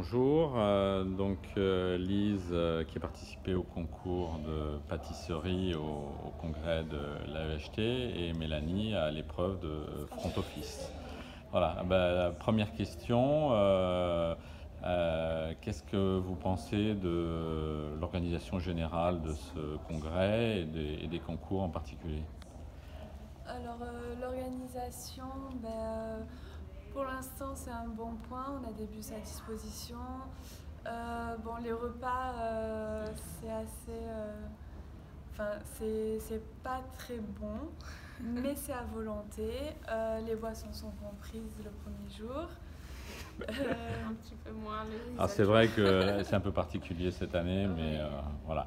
Bonjour, Lise qui a participé au concours de pâtisserie au congrès de l'AEHT et Mélanie à l'épreuve de front office. Voilà, la première question, qu'est-ce que vous pensez de l'organisation générale de ce congrès et des concours en particulier? Alors l'organisation, pour l'instant c'est un bon point, on a des bus à disposition. Bon, les repas c'est assez... Enfin c'est pas très bon, mais c'est à volonté. Les boissons sont comprises le premier jour. Un petit peu moins les Alors c'est adultes. vrai que c'est un peu particulier cette année, mais voilà.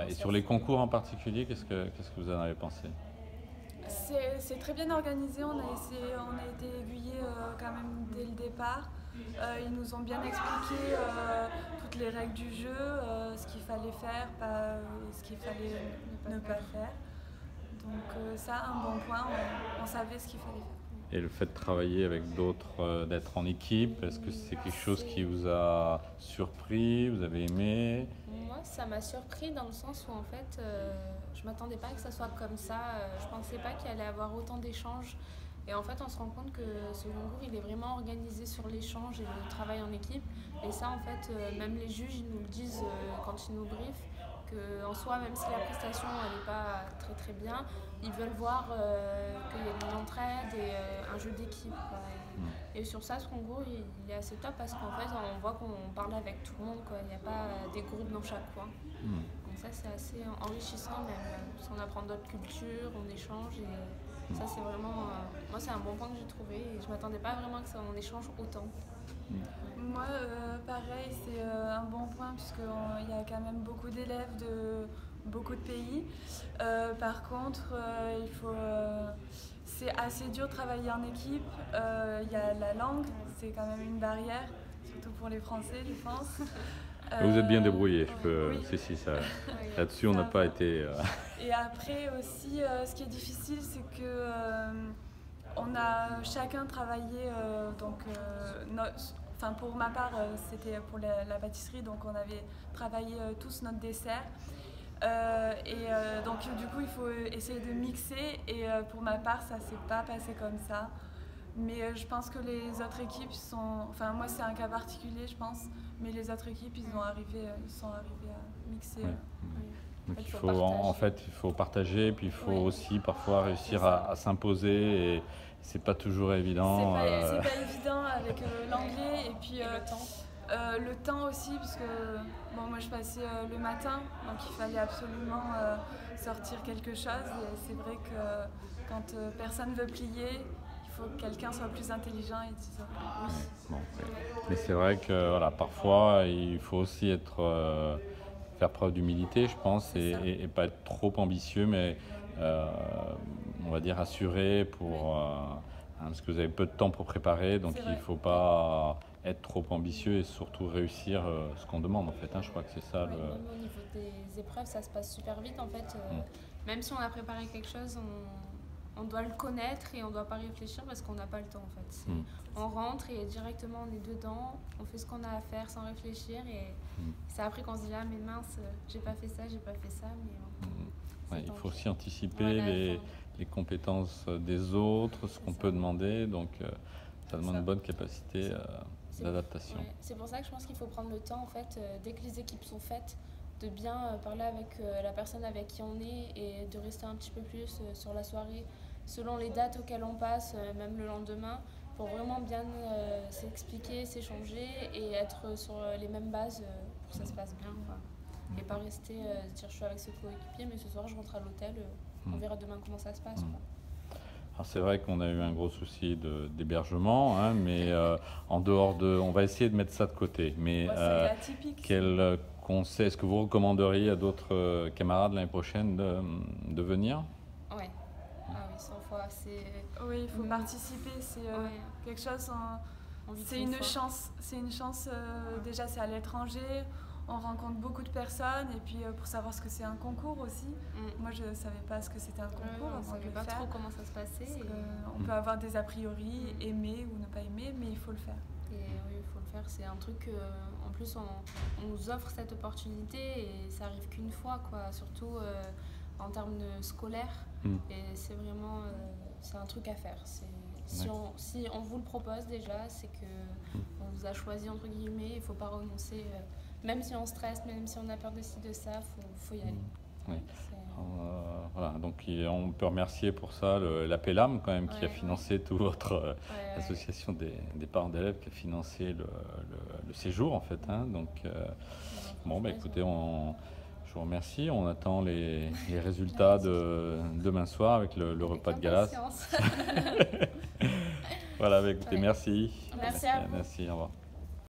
Et sur les concours en particulier, qu'est-ce que vous en avez pensé? C'est très bien organisé, on a été aiguillés quand même dès le départ. Ils nous ont bien expliqué toutes les règles du jeu, ce qu'il fallait faire, ce qu'il fallait ne pas faire. Donc ça, un bon point, on savait ce qu'il fallait faire. Et le fait de travailler avec d'autres, d'être en équipe, est-ce que c'est quelque chose qui vous a surpris, vous avez aimé? Moi, ça m'a surpris dans le sens où en fait, je m'attendais pas que ça soit comme ça. Je pensais pas qu'il allait y avoir autant d'échanges. Et en fait, on se rend compte que ce concours, il est vraiment organisé sur l'échange et le travail en équipe. Et ça, en fait, même les juges, ils nous le disent quand ils nous briefent, qu'en soi, même si la prestation, elle n'est pas très très bien, ils veulent voir qu'il y a une entraide et un jeu d'équipe, quoi. Et sur ça, ce concours, il est assez top parce qu'en fait, on voit qu'on parle avec tout le monde, quoi. Il n'y a pas des groupes dans chaque coin. Donc ça, c'est assez enrichissant, même parce qu'on apprend d'autres cultures, on échange et ça, c'est vraiment... moi, c'est un bon point que j'ai trouvé et je m'attendais pas vraiment que ça en échange autant. Moi, pareil, c'est un bon point puisqu'il y a quand même beaucoup d'élèves de beaucoup de pays. Par contre, c'est assez dur de travailler en équipe. Il y a la langue, c'est quand même une barrière, surtout pour les Français, je pense. Vous êtes bien débrouillé, Oui, si, ça, Ouais, là-dessus on ça n'a pas va. été... Et après aussi, ce qui est difficile, c'est que on a chacun travaillé enfin pour ma part, c'était pour la pâtisserie, donc on avait travaillé tous notre dessert. Donc du coup, il faut essayer de mixer. Et pour ma part, ça s'est pas passé comme ça. Mais je pense que les autres équipes sont... Enfin, moi, c'est un cas particulier, je pense. Mais les autres équipes, ils sont arrivés à mixer. Ouais. Donc En fait, il faut faut, en partager. fait, il faut partager, puis il faut Oui, aussi parfois réussir c'est ça. à s'imposer, et c'est pas toujours évident. C'est pas évident avec l'anglais et puis Et le temps. le temps aussi, parce que bon, moi je passais le matin, donc il fallait absolument sortir quelque chose. Et c'est vrai que quand personne veut plier, il faut que quelqu'un soit plus intelligent et dise oui. Bon, mais c'est vrai que voilà, parfois il faut aussi faire preuve d'humilité, je pense, C'est ça. et pas être trop ambitieux, mais euh, on va dire assuré parce que vous avez peu de temps pour préparer, donc C'est il ne vrai. faut pas être trop ambitieux et surtout réussir ce qu'on demande en fait, hein. Je crois que c'est ça Oui. le. Même au niveau des épreuves, ça se passe super vite en fait. Mm. Même si on a préparé quelque chose, on doit le connaître et on ne doit pas réfléchir parce qu'on n'a pas le temps en fait. Mm. On rentre et directement on est dedans, on fait ce qu'on a à faire sans réfléchir et c'est après qu'on se dit ah mais mince, j'ai pas fait ça, j'ai pas fait ça, mais bon, Ouais, c'est il tant faut pis. aussi anticiper Voilà, les compétences des autres, ce qu'on ça. peut demander, donc ça demande ça. une bonne capacité C'est- d'adaptation. ouais. C'est pour ça que je pense qu'il faut prendre le temps en fait, dès que les équipes sont faites, de bien parler avec la personne avec qui on est et de rester un petit peu plus sur la soirée, selon les dates auxquelles on passe, même le lendemain, pour vraiment bien s'expliquer, s'échanger et être sur les mêmes bases pour que ça se passe bien, quoi. Et pas rester dire je suis avec ce coéquipier mais ce soir je rentre à l'hôtel, on verra demain comment ça se passe, quoi. Alors c'est vrai qu'on a eu un gros souci d'hébergement, hein, mais en dehors de... On va essayer de mettre ça de côté. Mais Moi, c'était atypique. quel conseil est-ce que vous recommanderiez à d'autres camarades l'année prochaine de venir? Ouais. Ah oui, 100 fois. Oui, il faut participer. C'est Ouais. quelque chose. On vit C'est qu'une une fois. chance. C'est une chance. Déjà, c'est à l'étranger. On rencontre beaucoup de personnes. Et puis, pour savoir ce que c'est un concours aussi. Moi, je ne savais pas ce que c'était un concours On avant de savait le pas faire. trop comment ça se passait. On peut avoir des a priori, aimer ou ne pas aimer, mais il faut le faire. Et oui, il faut le faire. C'est un truc, en plus, on nous offre cette opportunité et ça arrive qu'une fois, quoi. Surtout en termes scolaires. Et c'est vraiment, c'est un truc à faire. Si on vous le propose déjà, c'est que on vous a choisi, entre guillemets. Il ne faut pas renoncer. Même si on stresse, même si on a peur de ci, de ça, faut y aller. Oui. Voilà, donc on peut remercier pour ça la PELAM quand même qui a financé toute votre association des parents d'élèves qui a financé le séjour en fait. Hein, donc bon, bah écoutez, je vous remercie. On attend les résultats de demain soir avec le repas de gala. Voilà, bah écoutez, merci. Merci à vous. Merci, au revoir.